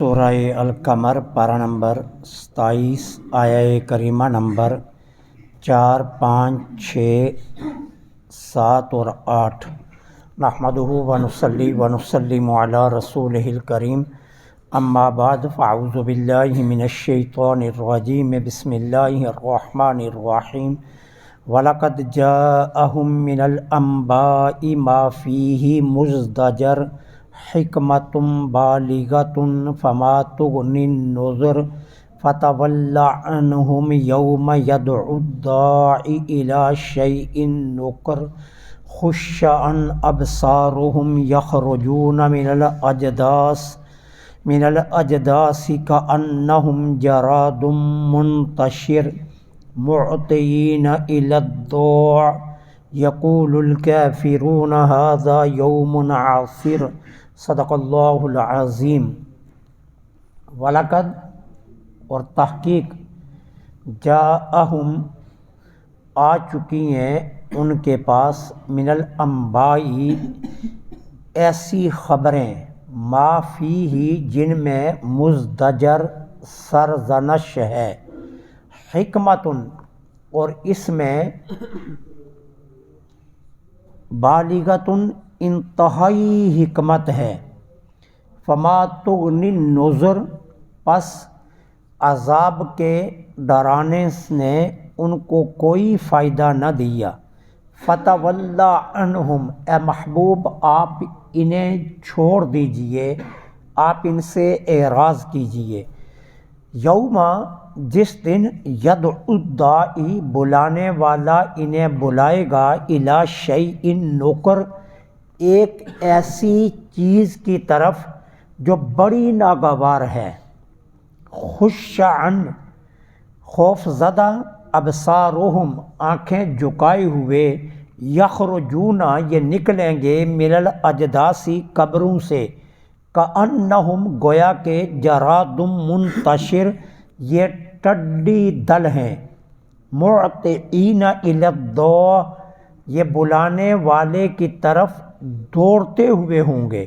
سورہ القمر پارہ نمبر 27 آیہ کریمہ نمبر 4، 5، 6، 7 اور 8۔ نحمدہ ونصلی ونسلم علی رسولہ الکریم، اما بعد فاعوذ باللہ من الشیطان الرجیم، بسم اللہ الرحمن الرحیم۔ وَلَقَدْ جَاءَهُم مِّنَ الْأَنبَاءِ مَا فِيهِ مُزْدَجَرٌ حِکْمَةٌ بَالِغَةٌ فَمَا تُغْنِ النُّذُرُ فَتَوَلَّ عَنْهُمْ يَوْمَ يَدْعُ الدَّاعِ إِلَىٰ شَيْءٍ نُّكْرٍ خُشَّ عَنْ أَبْصَارُهُمْ يَخْرُجُونَ مِنَ الْأَجْدَاثِ كَأَنَّهُمْ جَرَادٌ مُّنتَشِرٌ مُعْطِيِّينَ إِلَى الدَّاعِ يَقُولُ الْكَافِرُونَ هَٰذَا يَوْمٌ عَسِرٌ۔ صدق اللہ العظیم۔ وَلَقَدْ اور تحقیق، جاءہم آ چکی ہیں ان کے پاس، من الانباء ایسی خبریں، ما فیہ جن میں مزدجر سرزنش ہے، حکمت اور اس میں بالغۃ انتہائی حکمت ہے، فما تغنی النذر پس عذاب کے ڈرانے نے ان کو کوئی فائدہ نہ دیا۔ فتولی عنہم، اے محبوب آپ انہیں چھوڑ دیجئے، آپ ان سے اعراض کیجئے۔ یوم جس دن، یدعو الداعی بلانے والا انہیں بلائے گا، الی شیء نکر ایک ایسی چیز کی طرف جو بڑی ناگوار ہے، خش عن خوف زدہ، ابصارہم آنکھیں جھکائے ہوئے، یخرجون یہ نکلیں گے، من الاجداث قبروں سے، کأنہم گویا کہ جراد منتشر یہ ٹڈی دل ہیں، معطئین الی الداع یہ بلانے والے کی طرف دوڑتے ہوئے ہوں گے۔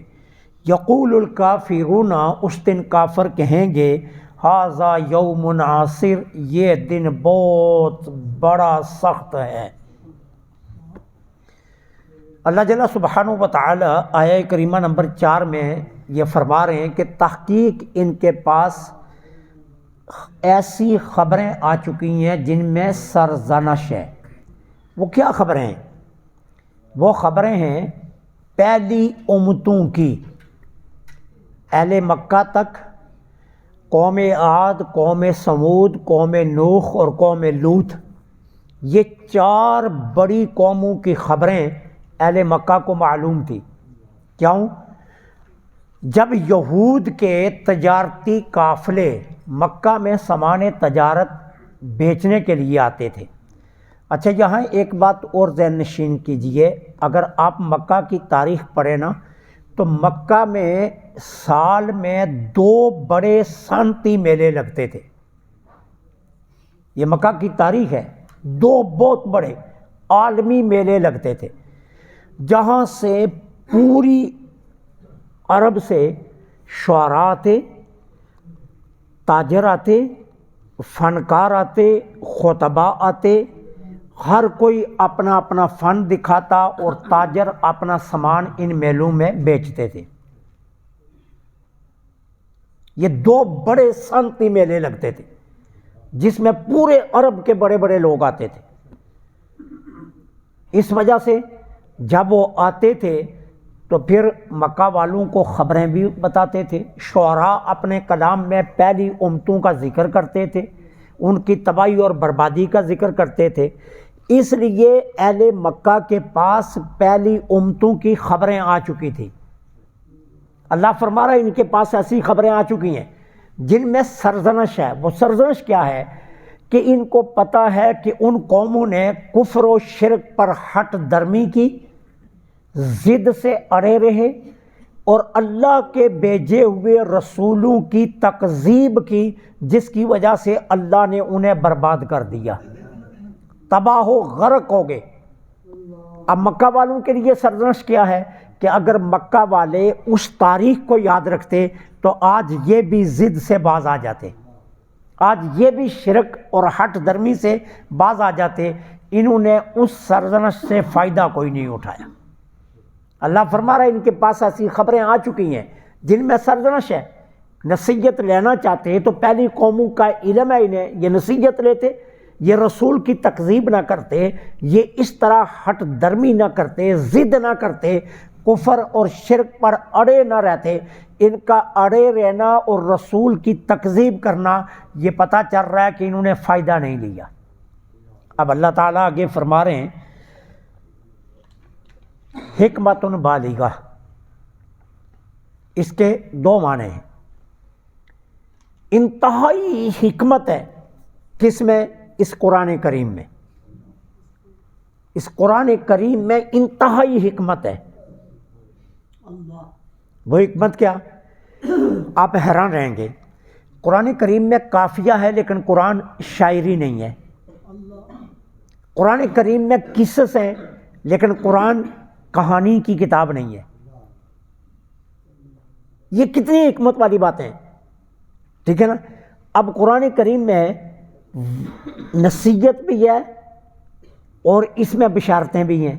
یقول الکافرون اس دن کافر کہیں گے، ھذا یوم عسر یہ دن بہت بڑا سخت ہے۔ اللہ جل سبحانہ و تعالی آیہ کریمہ نمبر 4 میں یہ فرما رہے ہیں کہ تحقیق ان کے پاس ایسی خبریں آ چکی ہیں جن میں سرزنش ہے۔ وہ کیا خبریں ہیں؟ وہ خبریں ہیں پہلی امتوں کی، اہل مکہ تک، قوم عاد، قوم سمود، قوم نوح اور قوم لوط، یہ 4 بڑی قوموں کی خبریں اہل مکہ کو معلوم تھی۔ کیوں؟ جب یہود کے تجارتی قافلے مکہ میں سامان تجارت بیچنے کے لیے آتے تھے۔ اچھا، یہاں ایک بات اور ذہن نشین کیجئے، اگر آپ مکہ کی تاریخ پڑھیں نا تو مکہ میں سال میں 2 بڑے صنعتی میلے لگتے تھے۔ یہ مکہ کی تاریخ ہے، 2 بہت بڑے عالمی میلے لگتے تھے، جہاں سے پوری عرب سے شعراء آتے، تاجر آتے، فنکار آتے، خطباء آتے، ہر کوئی اپنا اپنا فن دکھاتا اور تاجر اپنا سامان ان میلوں میں بیچتے تھے۔ یہ 2 بڑے صنعتی میلے لگتے تھے جس میں پورے عرب کے بڑے بڑے لوگ آتے تھے۔ اس وجہ سے جب وہ آتے تھے تو پھر مکہ والوں کو خبریں بھی بتاتے تھے، شعراء اپنے کلام میں پہلی امتوں کا ذکر کرتے تھے، ان کی تباہی اور بربادی کا ذکر کرتے تھے۔ اس لیے اہل مکہ کے پاس پہلی امتوں کی خبریں آ چکی تھی۔ اللہ فرما رہا ہے ان کے پاس ایسی خبریں آ چکی ہیں جن میں سرزنش ہے۔ وہ سرزنش کیا ہے کہ ان کو پتہ ہے کہ ان قوموں نے کفر و شرک پر ہٹ درمی کی، ضد سے اڑے رہے اور اللہ کے بھیجے ہوئے رسولوں کی تکذیب کی، جس کی وجہ سے اللہ نے انہیں برباد کر دیا، تباہ و غرق ہو گئے۔ اب مکہ والوں کے لیے سرزنش کیا ہے کہ اگر مکہ والے اس تاریخ کو یاد رکھتے تو آج یہ بھی ضد سے باز آ جاتے، آج یہ بھی شرک اور ہٹ درمی سے باز آ جاتے، انہوں نے اس سرزنش سے فائدہ کوئی نہیں اٹھایا۔ اللہ فرما رہا ہے ان کے پاس ایسی خبریں آ چکی ہیں جن میں سرزنش ہے، نصیحت لینا چاہتے تو پہلی قوموں کا علم ہے انہیں، یہ نصیحت لیتے، یہ رسول کی تکذیب نہ کرتے، یہ اس طرح ہٹ درمی نہ کرتے، ضد نہ کرتے، کفر اور شرک پر اڑے نہ رہتے۔ ان کا اڑے رہنا اور رسول کی تکذیب کرنا یہ پتہ چل رہا ہے کہ انہوں نے فائدہ نہیں لیا۔ اب اللہ تعالیٰ آگے فرما رہے ہیں حکمت بالغہ، اس کے دو معنی ہیں۔ انتہائی حکمت ہے کس میں؟ اس قرآن کریم میں، اس قرآن کریم میں انتہائی حکمت ہے۔ وہ حکمت کیا؟ آپ حیران رہیں گے، قرآن کریم میں قافیہ ہے لیکن قرآن شاعری نہیں ہے، قرآن کریم میں قصص ہیں لیکن قرآن کہانی کی کتاب نہیں ہے۔ یہ کتنی حکمت والی باتیں ہیں، ٹھیک ہے نا؟ اب قرآن کریم میں نصیحت بھی ہے اور اس میں بشارتیں بھی ہیں۔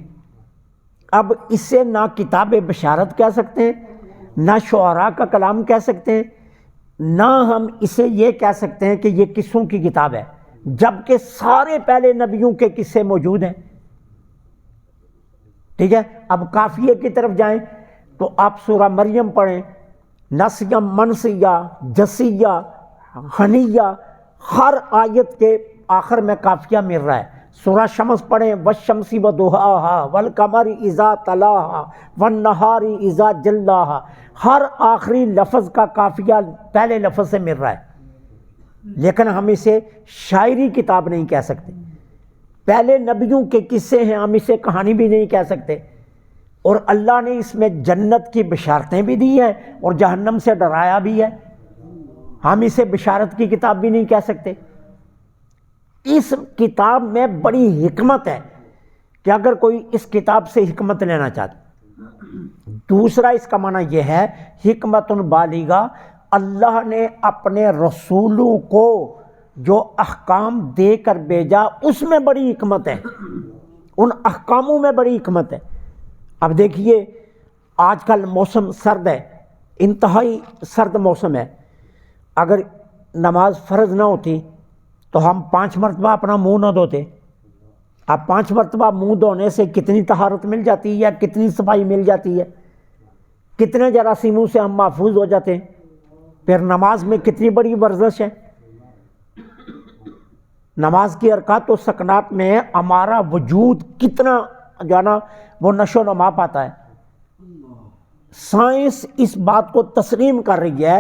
اب اسے نہ کتاب بشارت کہہ سکتے ہیں، نہ شعراء کا کلام کہہ سکتے ہیں، نہ ہم اسے یہ کہہ سکتے ہیں کہ یہ قصوں کی کتاب ہے، جبکہ سارے پہلے نبیوں کے قصے موجود ہیں، ٹھیک ہے؟ اب قافیے کی طرف جائیں تو آپ سورہ مریم پڑھیں، نسیہ، منسیہ، جسیہ، حنیہ، ہر آیت کے آخر میں قافیہ مل رہا ہے۔ سورہ شمس پڑھیں، والشمس وضحاها والقمر اذا تلاها والنہار اذا جلاها، ہر آخری لفظ کا قافیہ پہلے لفظ سے مل رہا ہے، لیکن ہم اسے شاعری کتاب نہیں کہہ سکتے۔ پہلے نبیوں کے قصے ہیں، ہم اسے کہانی بھی نہیں کہہ سکتے، اور اللہ نے اس میں جنت کی بشارتیں بھی دی ہیں اور جہنم سے ڈرایا بھی ہے، ہم اسے بشارت کی کتاب بھی نہیں کہہ سکتے۔ اس کتاب میں بڑی حکمت ہے کہ اگر کوئی اس کتاب سے حکمت لینا چاہتا۔ دوسرا اس کا معنی یہ ہے حکمت بالغہ، اللہ نے اپنے رسولوں کو جو احکام دے کر بھیجا اس میں بڑی حکمت ہے، ان احکاموں میں بڑی حکمت ہے۔ اب دیکھیے آج کل موسم سرد ہے، انتہائی سرد موسم ہے، اگر نماز فرض نہ ہوتی تو ہم 5 مرتبہ اپنا منہ نہ دھوتے۔ اب 5 مرتبہ منہ دھونے سے کتنی طہارت مل جاتی ہے، کتنی صفائی مل جاتی ہے، کتنے جراثیموں سے ہم محفوظ ہو جاتے ہیں۔ پھر نماز میں کتنی بڑی ورزش ہے، نماز کی حرکات و سکنات میں ہمارا وجود کتنا جانا وہ نشو و نما پاتا ہے۔ سائنس اس بات کو تسلیم کر رہی ہے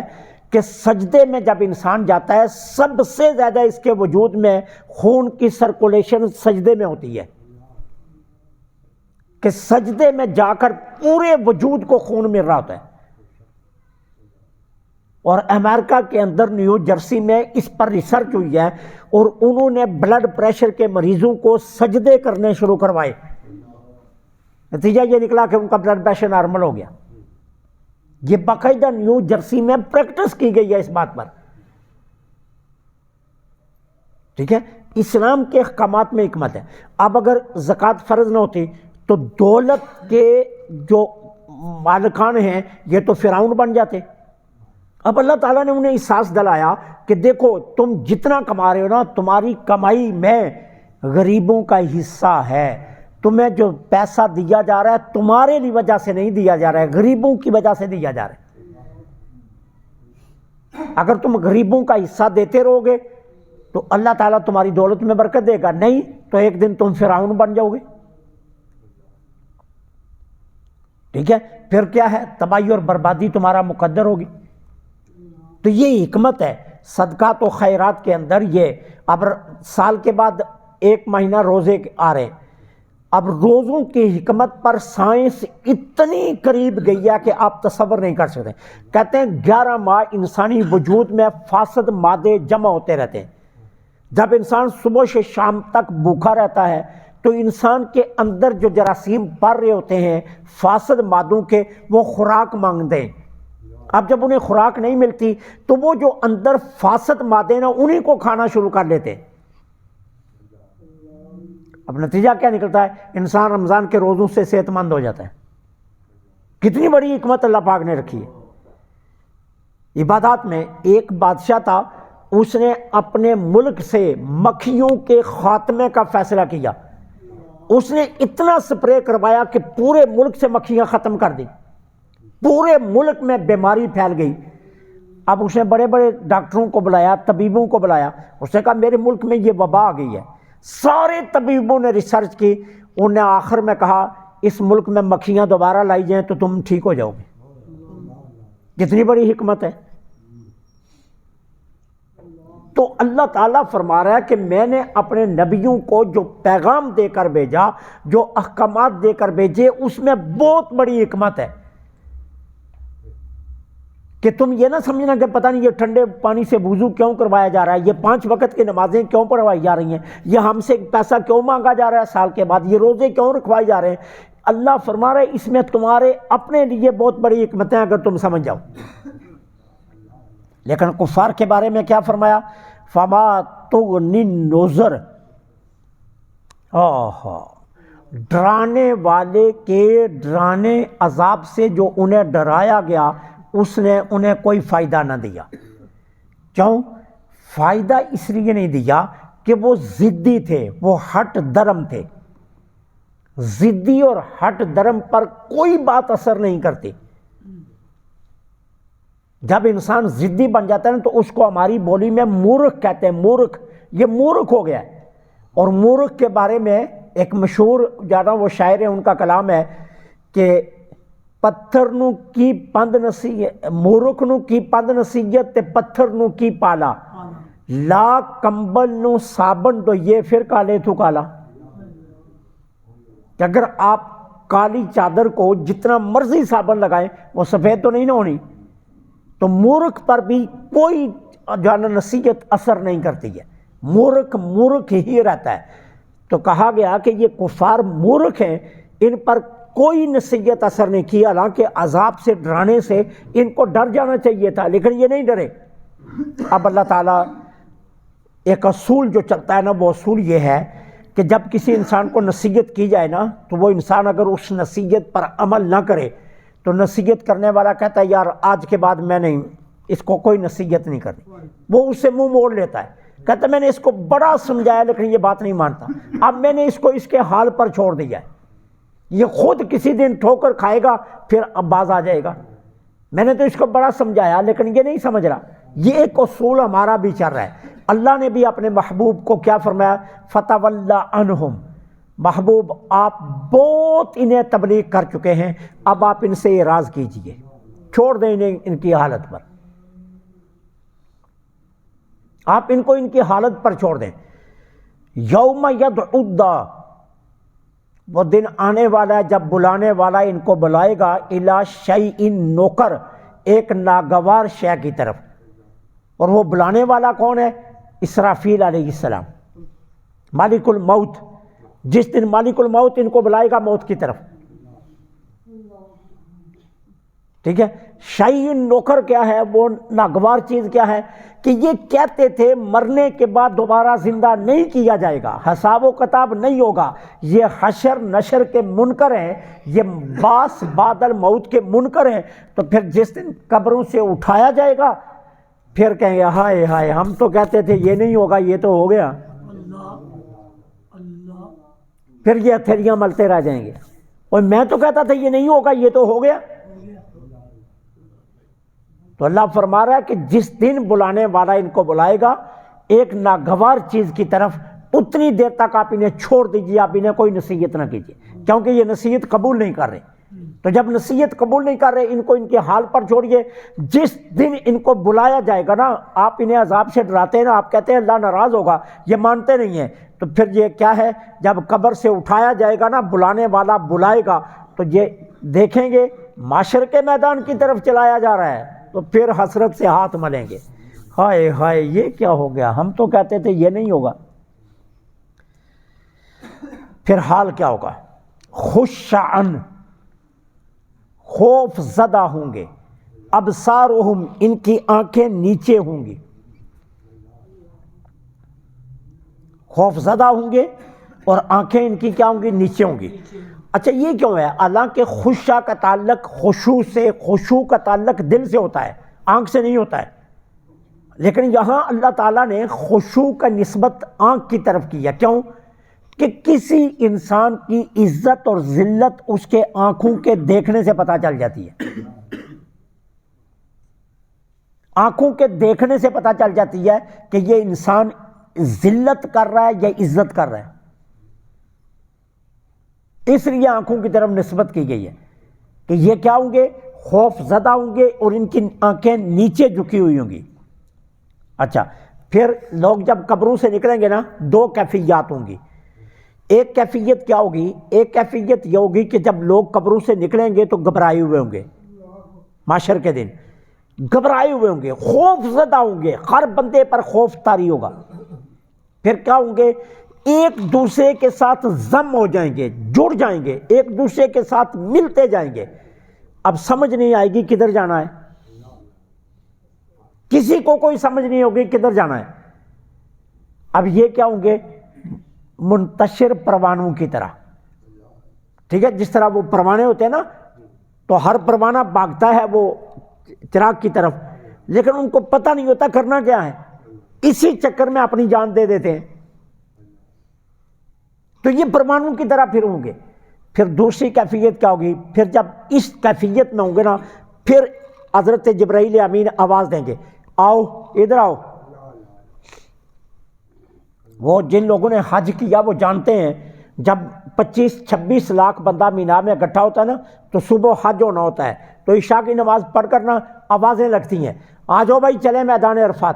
کہ سجدے میں جب انسان جاتا ہے سب سے زیادہ اس کے وجود میں خون کی سرکولیشن سجدے میں ہوتی ہے، کہ سجدے میں جا کر پورے وجود کو خون مل رہا ہوتا ہے۔ اور امریکہ کے اندر نیو جرسی میں اس پر ریسرچ ہوئی ہے اور انہوں نے بلڈ پریشر کے مریضوں کو سجدے کرنے شروع کروائے، نتیجہ یہ نکلا کہ ان کا بلڈ پریشر نارمل ہو گیا۔ یہ باقاعدہ نیو جرسی میں پریکٹس کی گئی ہے اس بات پر، ٹھیک ہے؟ اسلام کے احکامات میں حکمت ہے۔ اب اگر زکوٰۃ فرض نہ ہوتی تو دولت کے جو مالکان ہیں یہ تو فرعون بن جاتے۔ اب اللہ تعالیٰ نے انہیں احساس دلایا کہ دیکھو تم جتنا کما رہے ہو نا، تمہاری کمائی میں غریبوں کا حصہ ہے، تمہیں جو پیسہ دیا جا رہا ہے تمہارے لیے وجہ سے نہیں دیا جا رہا ہے، غریبوں کی وجہ سے دیا جا رہا ہے۔ اگر تم غریبوں کا حصہ دیتے رہو گے تو اللہ تعالیٰ تمہاری دولت میں برکت دے گا، نہیں تو ایک دن تم فرعون بن جاؤ گے، ٹھیک ہے؟ پھر کیا ہے، تباہی اور بربادی تمہارا مقدر ہوگی۔ تو یہ حکمت ہے صدقات و خیرات کے اندر۔ یہ اب سال کے بعد 1 مہینہ روزے آ رہے ہیں، اب روزوں کی حکمت پر سائنس اتنی قریب گئی ہے کہ آپ تصور نہیں کر سکتے۔ کہتے ہیں 11 ماہ انسانی وجود میں فاسد مادے جمع ہوتے رہتے ہیں۔ جب انسان صبح سے شام تک بھوکا رہتا ہے تو انسان کے اندر جو جراثیم پڑ رہے ہوتے ہیں فاسد مادوں کے، وہ خوراک مانگتے ہیں، اب جب انہیں خوراک نہیں ملتی تو وہ جو اندر فاسد مادے نا انہیں کو کھانا شروع کر لیتے. اب نتیجہ کیا نکلتا ہے؟ انسان رمضان کے روزوں سے صحت مند ہو جاتا ہے. کتنی بڑی حکمت اللہ پاک نے رکھی ہے عبادات میں. ایک بادشاہ تھا، اس نے اپنے ملک سے مکھیوں کے خاتمے کا فیصلہ کیا. اس نے اتنا سپرے کروایا کہ پورے ملک سے مکھیاں ختم کر دی، پورے ملک میں بیماری پھیل گئی. اب اس نے بڑے بڑے ڈاکٹروں کو بلایا، طبیبوں کو بلایا. اس نے کہا میرے ملک میں یہ وبا آ گئی ہے. سارے طبیبوں نے ریسرچ کی، انہوں نے آخر میں کہا اس ملک میں مکھیاں دوبارہ لائی جائیں تو تم ٹھیک ہو جاؤ گے. کتنی بڑی حکمت ہے. تو اللہ تعالیٰ فرما رہا ہے کہ میں نے اپنے نبیوں کو جو پیغام دے کر بھیجا، جو احکامات دے کر بھیجے، اس میں بہت بڑی حکمت ہے. کہ تم یہ نہ سمجھنا کہ پتہ نہیں یہ ٹھنڈے پانی سے وضو کیوں کروایا جا رہا ہے، یہ 5 وقت کی نمازیں کیوں پڑھوائی جا رہی ہیں، یہ ہم سے پیسہ کیوں مانگا جا رہا ہے سال کے بعد، یہ روزے کیوں رکھوائے جا رہے ہیں. اللہ فرما رہا ہے اس میں تمہارے اپنے لیے بہت بڑی حکمتیں اگر تم سمجھ جاؤ. لیکن کفار کے بارے میں کیا فرمایا؟ فما تغنی النذر، ڈرانے والے کے ڈرانے عذاب سے جو انہیں ڈرایا گیا اس نے انہیں کوئی فائدہ نہ دیا. کیوں؟ فائدہ اس لیے نہیں دیا کہ وہ ضدی تھے، وہ ہٹ درم تھے. ضدی اور ہٹ درم پر کوئی بات اثر نہیں کرتی. جب انسان ضدی بن جاتا ہے تو اس کو ہماری بولی میں مورخ کہتے ہیں. مورخ، یہ مورخ ہو گیا ہے. اور مورخ کے بارے میں ایک مشہور جانا وہ شاعر ہے، ان کا کلام ہے کہ پتھر نو کی پند نصیحت، مورخ نو کی پند نصیحت تے پتھر نو کی پالا، لا کمبل نو صابن تو یہ پھر کالے تو کالا. کہ اگر آپ کالی چادر کو جتنا مرضی صابن لگائیں وہ سفید تو نہیں نہ ہونی. تو مورخ پر بھی کوئی جانا نصیحت اثر نہیں کرتی ہے. مورخ مورخ ہی رہتا ہے. تو کہا گیا کہ یہ کفار مورخ ہیں، ان پر کوئی نصیحت اثر نہیں کی، حالانکہ عذاب سے ڈرانے سے ان کو ڈر جانا چاہیے تھا، لیکن یہ نہیں ڈرے. اب اللہ تعالیٰ ایک اصول جو چلتا ہے نا، وہ اصول یہ ہے کہ جب کسی انسان کو نصیحت کی جائے نا تو وہ انسان اگر اس نصیحت پر عمل نہ کرے تو نصیحت کرنے والا کہتا ہے یار آج کے بعد میں نہیں، اس کو کوئی نصیحت نہیں کرنی. وہ اس سے منہ موڑ لیتا ہے، کہتا ہے میں نے اس کو بڑا سمجھایا لیکن یہ بات نہیں مانتا، اب میں نے اس کو اس کے حال پر چھوڑ دیا ہے. یہ خود کسی دن ٹھوکر کھائے گا پھر اب باز آ جائے گا. میں نے تو اس کو بڑا سمجھایا لیکن یہ نہیں سمجھ رہا. یہ ایک اصول ہمارا بھی چل رہا ہے. اللہ نے بھی اپنے محبوب کو کیا فرمایا؟ فتولی عنہم، محبوب آپ بہت انہیں تبلیغ کر چکے ہیں، اب آپ ان سے اعراض کیجئے، چھوڑ دیں انہیں ان کی حالت پر، آپ ان کو ان کی حالت پر چھوڑ دیں. یوم یدعو الداع، وہ دن آنے والا ہے جب بلانے والا ان کو بلائے گا الی شیء نکر، ایک ناگوار شے کی طرف. اور وہ بلانے والا کون ہے؟ اسرافیل علیہ السلام، مالک الموت. جس دن مالک الموت ان کو بلائے گا موت کی طرف. ٹھیک ہے. شیء نکر کیا ہے؟ وہ ناگوار چیز کیا ہے؟ کہ یہ کہتے تھے مرنے کے بعد دوبارہ زندہ نہیں کیا جائے گا، حساب و کتاب نہیں ہوگا، یہ حشر نشر کے منکر ہیں، یہ باس بعد الموت کے منکر ہیں. تو پھر جس دن قبروں سے اٹھایا جائے گا پھر کہیں گے ہائے ہائے ہم تو کہتے تھے یہ نہیں ہوگا، یہ تو ہو گیا. پھر یہ ہتھیلیاں ملتے رہ جائیں گے، اور میں تو کہتا تھا یہ نہیں ہوگا، یہ تو ہو گیا. تو اللہ فرما رہا ہے کہ جس دن بلانے والا ان کو بلائے گا ایک ناگوار چیز کی طرف، اتنی دیر تک آپ انہیں چھوڑ دیجیے، آپ انہیں کوئی نصیحت نہ کیجیے، کیونکہ یہ نصیحت قبول نہیں کر رہے. تو جب نصیحت قبول نہیں کر رہے ان کو ان کے حال پر چھوڑیے. جس دن ان کو بلایا جائے گا نا، آپ انہیں عذاب سے ڈراتے ہیں نا، آپ کہتے ہیں اللہ ناراض ہوگا، یہ مانتے نہیں ہیں. تو پھر یہ کیا ہے؟ جب قبر سے اٹھایا جائے گا نا، بلانے والا بلائے گا تو یہ دیکھیں گے معاشر کے میدان کی طرف چلایا جا رہا ہے، تو پھر حسرت سے ہاتھ ملیں گے، ہائے ہائے یہ کیا ہو گیا، ہم تو کہتے تھے یہ نہیں ہوگا. پھر حال کیا ہوگا؟ خشعن، خوف زدہ ہوں گے، ابصارہم ان کی آنکھیں نیچے ہوں گی، خوف زدہ ہوں گے اور آنکھیں ان کی کیا ہوں گی؟ نیچے ہوں گی۔ اچھا یہ کیوں ہے؟ حالانکہ خشوع کا تعلق خشوع کا تعلق دل سے ہوتا ہے، آنکھ سے نہیں ہوتا ہے، لیکن یہاں اللہ تعالیٰ نے خشوع کا نسبت آنکھ کی طرف کیا۔ کیوں؟ کہ کسی انسان کی عزت اور ذلت اس کے آنکھوں کے دیکھنے سے پتہ چل جاتی ہے، آنکھوں کے دیکھنے سے پتہ چل جاتی ہے کہ یہ انسان ذلت کر رہا ہے یا عزت کر رہا ہے، اس لیے آنکھوں کی طرف نسبت کی گئی ہے کہ یہ کیا ہوں گے؟ خوف زدہ ہوں گے اور ان کی آنکھیں نیچے جھکی ہوئی ہوں گی۔ اچھا پھر لوگ جب قبروں سے نکلیں گے نا، دو کیفیات ہوں گی۔ ایک کیفیت کیا ہوگی؟ ایک کیفیت یہ ہوگی کہ جب لوگ قبروں سے نکلیں گے تو گھبرائے ہوئے ہوں گے، محشر کے دن گھبرائے ہوئے ہوں گے، خوف زدہ ہوں گے، ہر بندے پر خوف طاری ہوگا۔ پھر کیا ہوں گے؟ ایک دوسرے کے ساتھ ضم ہو جائیں گے، جڑ جائیں گے، ایک دوسرے کے ساتھ ملتے جائیں گے۔ اب سمجھ نہیں آئے گی کدھر جانا ہے، کسی کو کوئی سمجھ نہیں ہوگی کدھر جانا ہے۔ اب یہ کیا ہوں گے؟ منتشر پروانوں کی طرح، ٹھیک ہے؟ جس طرح وہ پروانے ہوتے ہیں نا، تو ہر پروانہ بھاگتا ہے وہ چراغ کی طرف، لیکن ان کو پتہ نہیں ہوتا کرنا کیا ہے، اسی چکر میں اپنی جان دے دیتے ہیں۔ تو یہ پروانوں کی طرح پھر ہوں گے۔ پھر دوسری کیفیت کیا ہوگی؟ پھر جب اس کیفیت میں ہوں گے نا، پھر حضرت جبرائیل امین آواز دیں گے، آؤ ادھر آؤ۔ وہ جن لوگوں نے حج کیا وہ جانتے ہیں، جب 25-26 لاکھ بندہ مینا میں اکٹھا ہوتا ہے نا، تو صبح حج ہونا ہوتا ہے، تو عشاء کی نماز پڑھ کر نا آوازیں لگتی ہیں، آ جاؤ بھائی چلیں میدان عرفات۔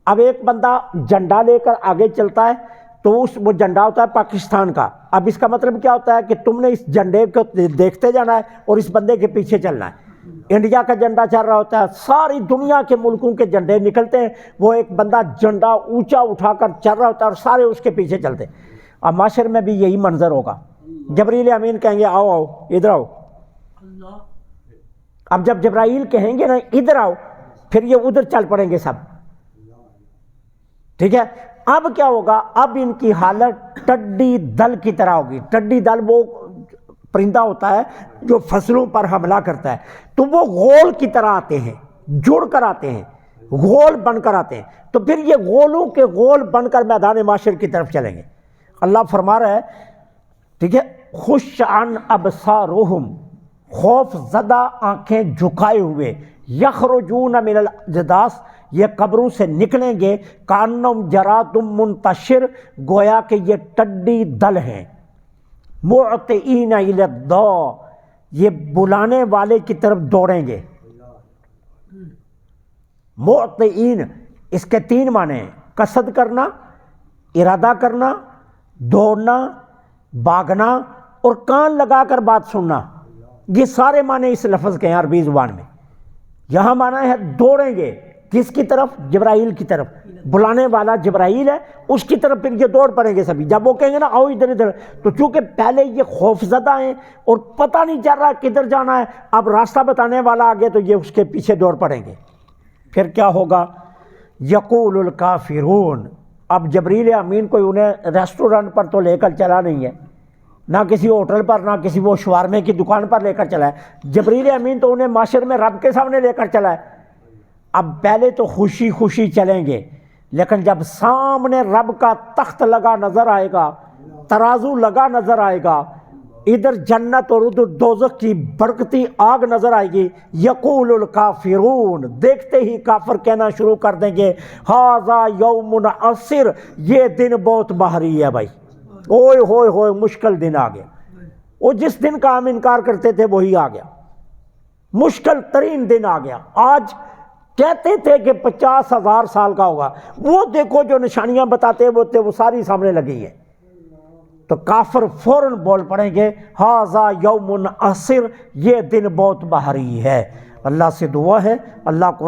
اب ایک بندہ جھنڈا لے کر آگے چلتا ہے، تو وہ جھنڈا ہوتا ہے پاکستان کا۔ اب اس کا مطلب کیا ہوتا ہے کہ تم نے اس جھنڈے کو دیکھتے جانا ہے اور اس بندے کے پیچھے چلنا ہے۔ انڈیا کا جھنڈا چل رہا ہوتا ہے، ساری دنیا کے ملکوں کے جھنڈے نکلتے ہیں، وہ ایک بندہ جھنڈا اونچا اٹھا کر چل رہا ہوتا ہے اور سارے اس کے پیچھے چلتے ہیں۔ اب معاشر میں بھی یہی منظر ہوگا، جبرائیل امین کہیں گے آؤ آؤ ادھر آؤ۔ اب جب جبرائیل کہیں گے نا ادھر آؤ، پھر یہ ادھر چل پڑیں گے سب، ٹھیک ہے؟ اب کیا ہوگا؟ اب ان کی حالت ٹڈی دل کی طرح ہوگی۔ ٹڈی دل وہ پرندہ ہوتا ہے جو فصلوں پر حملہ کرتا ہے، تو وہ غول کی طرح آتے ہیں، جڑ کر آتے ہیں، غول بن کر آتے ہیں، تو پھر یہ غولوں کے غول بن کر میدان معاشر کی طرف چلیں گے۔ اللہ فرما رہا ہے، ٹھیک ہے، خش عن ابصارہم، خوف زدہ آنکھیں جھکائے ہوئے، یخرجون من الاجداث، یہ قبروں سے نکلیں گے، کانہم جراد منتشر، گویا کہ یہ ٹڈی دل ہیں، معطئین الی الداع، یہ بلانے والے کی طرف دوڑیں گے۔ معطئین، اس کے 3 معنی ہیں، قصد کرنا، ارادہ کرنا، دوڑنا، بھاگنا، اور کان لگا کر بات سننا، یہ سارے معنی اس لفظ کے ہیں عربی زبان میں۔ یہاں معنی ہے دوڑیں گے، کس کی طرف؟ جبرائیل کی طرف، بلانے والا جبرائیل ہے، اس کی طرف پھر یہ دوڑ پڑیں گے سبھی۔ جب وہ کہیں گے نا آؤ ادھر ادھر، تو چونکہ پہلے یہ خوف زدہ ہیں اور پتہ نہیں چل رہا کدھر جانا ہے، اب راستہ بتانے والا آگے تو یہ اس کے پیچھے دوڑ پڑیں گے۔ پھر کیا ہوگا؟ یقول الکافرون، اب جبرائیل امین کوئی انہیں ریسٹورنٹ پر تو لے کر چلا نہیں ہے، نہ کسی ہوٹل پر، نہ کسی وہ شوارمے کی دکان پر لے کر چلا ہے، جبرائیل امین تو انہیں معاشر میں رب کے سامنے لے کر چلا ہے۔ اب پہلے تو خوشی خوشی چلیں گے، لیکن جب سامنے رب کا تخت لگا نظر آئے گا، ترازو لگا نظر آئے گا، ادھر جنت اور ادھر دوزخ کی بھڑکتی آگ نظر آئے گی، یقول الکافرون، دیکھتے ہی کافر کہنا شروع کر دیں گے، ھذا یوم عسر، یہ دن بہت بھاری ہے بھائی، اوئے ہوئے ہوئے مشکل دن آ گیا۔ وہ جس دن کا ہم انکار کرتے تھے وہی آ گیا، مشکل ترین دن آ گیا۔ آج کہتے تھے کہ 50,000 سال کا ہوگا، وہ دیکھو جو نشانیاں بتاتے ہوتے وہ ساری سامنے لگی ہیں۔ تو کافر فوراً بول پڑیں گے ھذا یوم عسر، یہ دن بہت بھاری ہے۔ اللہ سے دعا ہے اللہ قرآن